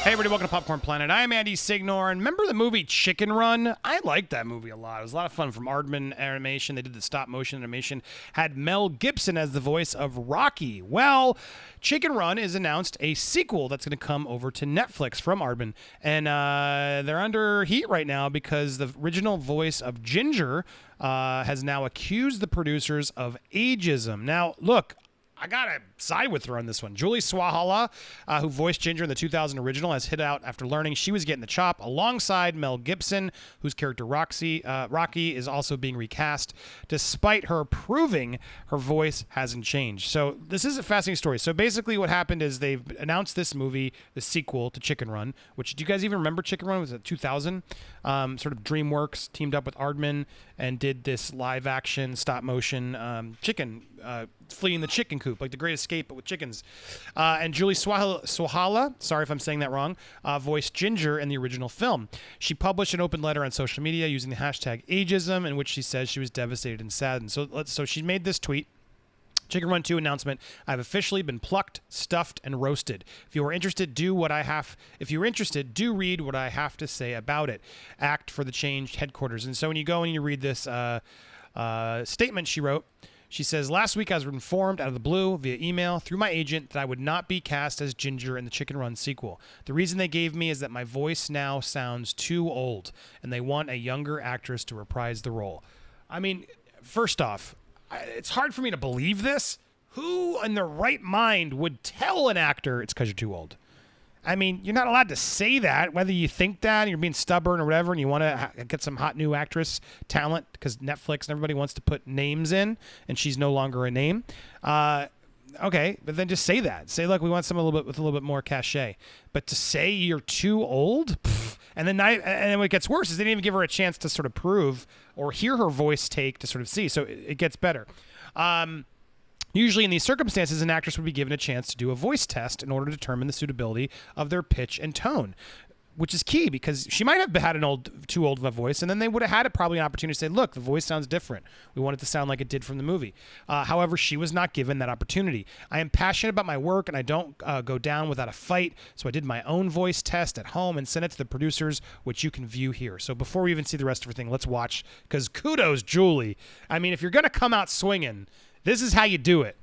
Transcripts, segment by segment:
Hey everybody, welcome to Popcorn Planet. I'm Andy Signor, and remember the movie Chicken Run? I liked that movie a lot. It was a lot of fun from Aardman Animation. They did the stop motion animation. Had Mel Gibson as the voice of Rocky. Well, Chicken Run is announced a sequel that's going to come over to Netflix from Aardman. And they're under heat right now because the original voice of Ginger has now accused the producers of ageism. Now, look, I got to side with her on this one. Julie Sawalha, who voiced Ginger in the 2000 original, has hit out after learning she was getting the chop alongside Mel Gibson, whose character Rocky is also being recast, despite her proving her voice hasn't changed. So this is a fascinating story. So basically what happened is they've announced this movie, the sequel to Chicken Run, which, do you guys even remember Chicken Run? Was it 2000? Sort of DreamWorks teamed up with Aardman and did this live action stop motion chicken fleeing the chicken coop, like The Great Escape, but with chickens. And Julie Sawalha, sorry if I'm saying that wrong, voiced Ginger in the original film. She published an open letter on social media using the hashtag ageism, in which she says she was devastated and saddened. So she made this tweet. Chicken Run 2 announcement. I've officially been plucked, stuffed, and roasted. If you are interested, do read what I have to say about it. Act for the Change headquarters. And so when you go and you read this statement she wrote, she says, last week I was informed out of the blue via email through my agent that I would not be cast as Ginger in the Chicken Run sequel. The reason they gave me is that my voice now sounds too old, and they want a younger actress to reprise the role. I mean, first off, it's hard for me to believe this. Who in their right mind would tell an actor it's because you're too old? I mean, you're not allowed to say that, whether you think that and you're being stubborn or whatever, and you want to get some hot new actress talent because Netflix and everybody wants to put names in, and she's no longer a name. Okay, but then just say that. Say, look, we want someone with a little bit more cachet. But to say you're too old, and then what gets worse is they didn't even give her a chance to sort of prove or hear her voice take to sort of see. So it gets better. Usually in these circumstances, an actress would be given a chance to do a voice test in order to determine the suitability of their pitch and tone, which is key because she might have had too old of a voice, and then they would have had probably an opportunity to say, look, the voice sounds different. We want it to sound like it did from the movie. However, she was not given that opportunity. I am passionate about my work, and I don't go down without a fight, so I did my own voice test at home and sent it to the producers, which you can view here. So before we even see the rest of her thing, let's watch, because kudos, Julie. I mean, if you're going to come out swinging, this is how you do it.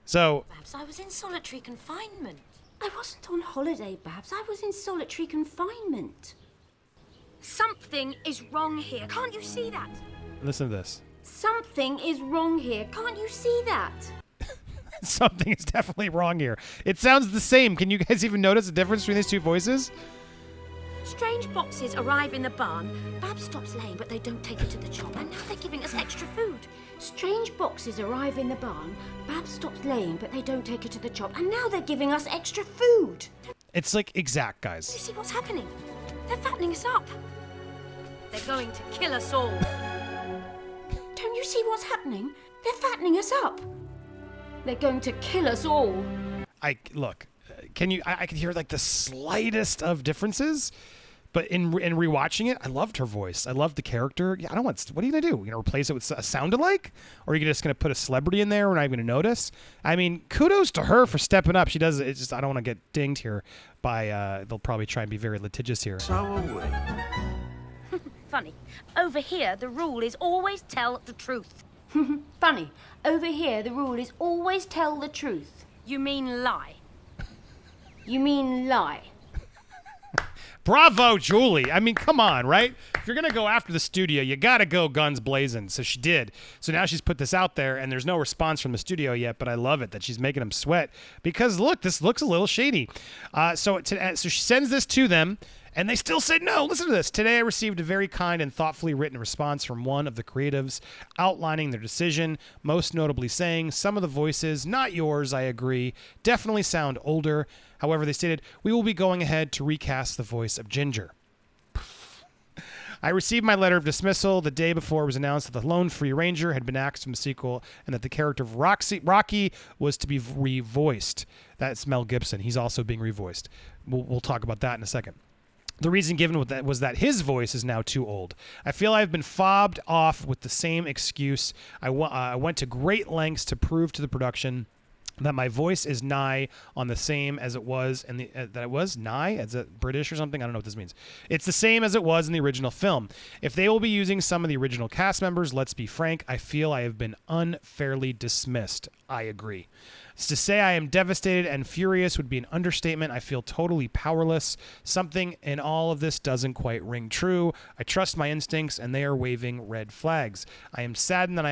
So, Babs, I was in solitary confinement. I wasn't on holiday, Babs. I was in solitary confinement. Something is wrong here. Can't you see that? listen to this. Something is wrong here. Can't you see that? Something is definitely wrong here. It sounds the same. Can you guys even notice the difference between these two voices? Strange boxes arrive in the barn. Babs stops laying, but they don't take her to the chop. And now they're giving us extra food. Strange boxes arrive in the barn. Babs stops laying, but they don't take her to the chop. And now they're giving us extra food. It's like exact, guys. You see what's happening? They're fattening us up. They're going to kill us all. Don't you see what's happening? They're fattening us up. They're going to kill us all. Look. Can you? I can hear like the slightest of differences, but in rewatching it, I loved her voice. I loved the character. Yeah, I don't want. What are you gonna do? You gonna replace it with a sound-alike, or are you just gonna put a celebrity in there? We're not even gonna notice. I mean, kudos to her for stepping up. She does. It's just I don't want to get dinged here by. They'll probably try and be very litigious here. Funny. Over here, the rule is always tell the truth. Funny. Over here, the rule is always tell the truth. You mean lie. You mean lie. Bravo, Julie. I mean, come on, right? If you're going to go after the studio, you got to go guns blazing. So she did. So now she's put this out there, and there's no response from the studio yet, but I love it that she's making them sweat because, look, this looks a little shady. So she sends this to them, and they still said no. Listen to this. Today I received a very kind and thoughtfully written response from one of the creatives outlining their decision, most notably saying, some of the voices, not yours, I agree, definitely sound older. However, they stated, we will be going ahead to recast the voice of Ginger. I received my letter of dismissal the day before it was announced that the Lone Free Ranger had been axed from the sequel and that the character of Rocky was to be revoiced. That's Mel Gibson. He's also being revoiced. We'll talk about that in a second. The reason given was that his voice is now too old. I feel I've been fobbed off with the same excuse. I went to great lengths to prove to the production that my voice is nigh on the same as it was in the that it was nigh as a British or something. I don't know what this means. It's the same as it was in the original film. If they will be using some of the original cast members, let's be frank, I feel I have been unfairly dismissed. I agree. To say I am devastated and furious would be an understatement. I feel totally powerless. Something in all of this doesn't quite ring true. I trust my instincts, and they are waving red flags. I am saddened that I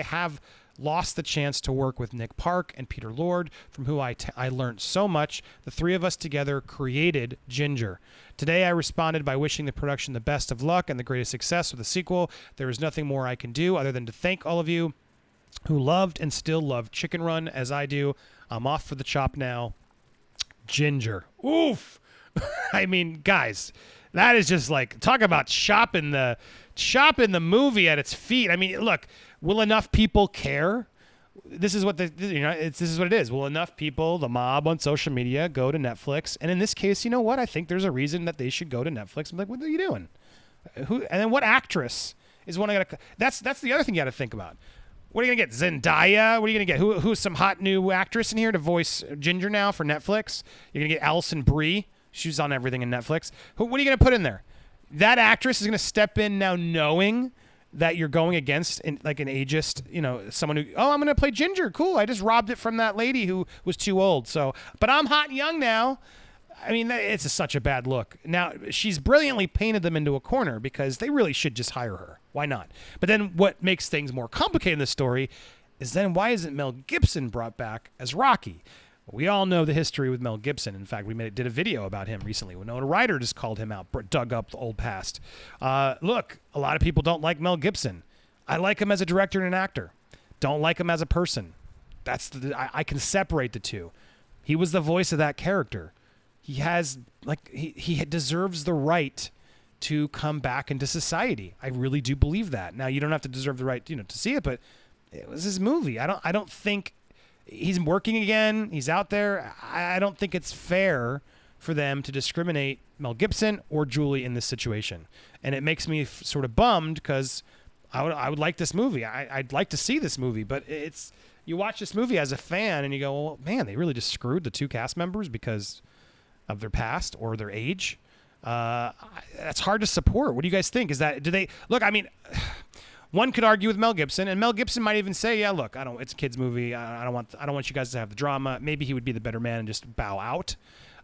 have lost the chance to work with Nick Park and Peter Lord, from who I learned so much. The three of us together created Ginger. Today I responded by wishing the production the best of luck and the greatest success with the sequel. There is nothing more I can do other than to thank all of you who loved and still love Chicken Run as I do. I'm off for the chop now. Ginger. Oof. I mean, guys, that is just like, talk about chopping the movie at its feet. I mean, look, will enough people care? This is what this is what it is. Will enough people, the mob on social media, go to Netflix? And in this case, you know what? I think there's a reason that they should go to Netflix and be like, what are you doing? And then what actress is one I gotta? That's the other thing you got to think about. What are you going to get? Zendaya? What are you going to get? Who's some hot new actress in here to voice Ginger now for Netflix? You're going to get Alison Brie. She's on everything in Netflix. What are you going to put in there? That actress is going to step in now knowing that you're going against like an ageist, someone who, I'm going to play Ginger. Cool. I just robbed it from that lady who was too old. But I'm hot and young now. I mean, it's such a bad look. Now, she's brilliantly painted them into a corner because they really should just hire her. Why not? But then what makes things more complicated in the story is then why isn't Mel Gibson brought back as Rocky? We all know the history with Mel Gibson. In fact, we did a video about him recently. Winona Ryder just called him out, dug up the old past. Look, a lot of people don't like Mel Gibson. I like him as a director and an actor. Don't like him as a person. I can separate the two. He was the voice of that character. He deserves the right to come back into society. I really do believe that. Now, you don't have to deserve the right, to see it, but it was his movie. I don't think he's working again. He's out there. I don't think it's fair for them to discriminate Mel Gibson or Julie in this situation. And it makes me sort of bummed because I would like this movie. I'd like to see this movie, but you watch this movie as a fan and you go, well, man, they really just screwed the two cast members because of their past or their age. That's hard to support. What do you guys think? Look, I mean, one could argue with Mel Gibson, and Mel Gibson might even say, yeah, look, it's a kid's movie. I don't want you guys to have the drama. Maybe he would be the better man and just bow out.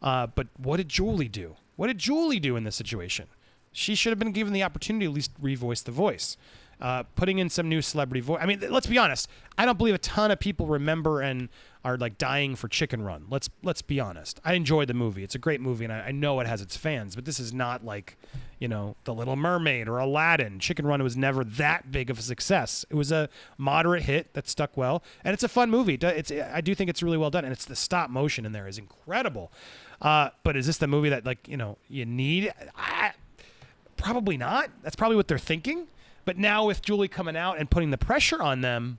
But what did Julie do? What did Julie do in this situation? She should have been given the opportunity to at least revoice the voice. Putting in some new celebrity voice. I mean, let's be honest. I don't believe a ton of people remember and are like dying for Chicken Run. Let's be honest. I enjoyed the movie. It's a great movie, and I know it has its fans. But this is not like, The Little Mermaid or Aladdin. Chicken Run was never that big of a success. It was a moderate hit that stuck well, and it's a fun movie. I do think it's really well done, and it's the stop motion in there is incredible. But is this the movie that you need? Probably not. That's probably what they're thinking. But now with Julie coming out and putting the pressure on them,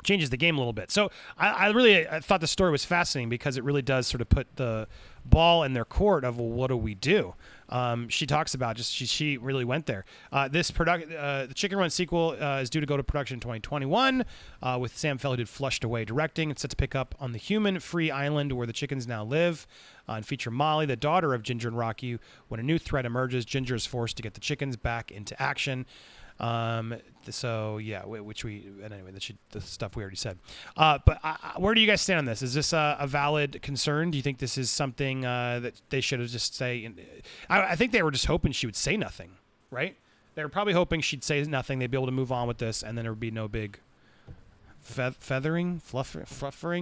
changes the game a little bit. So I thought the story was fascinating because it really does sort of put the ball in their court of, well, what do we do? She talks about she really went there. The Chicken Run sequel is due to go to production in 2021 with Sam Feld, who did Flushed Away directing. It's set to pick up on the human-free island where the chickens now live and feature Molly, the daughter of Ginger and Rocky. When a new threat emerges, Ginger is forced to get the chickens back into action. So yeah, that's the stuff we already said. But where do you guys stand on this? Is this a valid concern? Do you think this is something that they should have just say? I think they were just hoping she would say nothing, right? They were probably hoping she'd say nothing. They'd be able to move on with this, and then there would be no big fluffering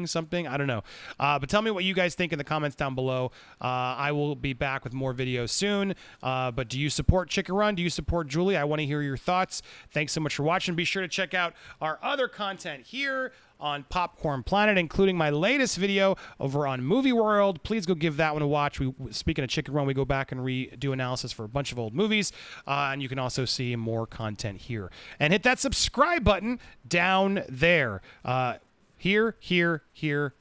something. I don't know. But tell me what you guys think in the comments down below. I will be back with more videos soon. But do you support Chicken Run? Do you support Julie? I want to hear your thoughts. Thanks so much for watching. Be sure to check out our other content here on Popcorn Planet, including my latest video over on Movie World. Please go give that one a watch. Speaking of Chicken Run, we go back and redo analysis for a bunch of old movies, and you can also see more content here. And hit that subscribe button down there. Here.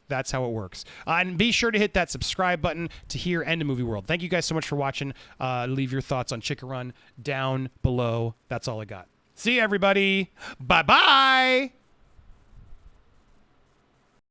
That's how it works. And be sure to hit that subscribe button to here and to Movie World. Thank you guys so much for watching. Leave your thoughts on Chicken Run down below. That's all I got. See you, everybody. Bye-bye.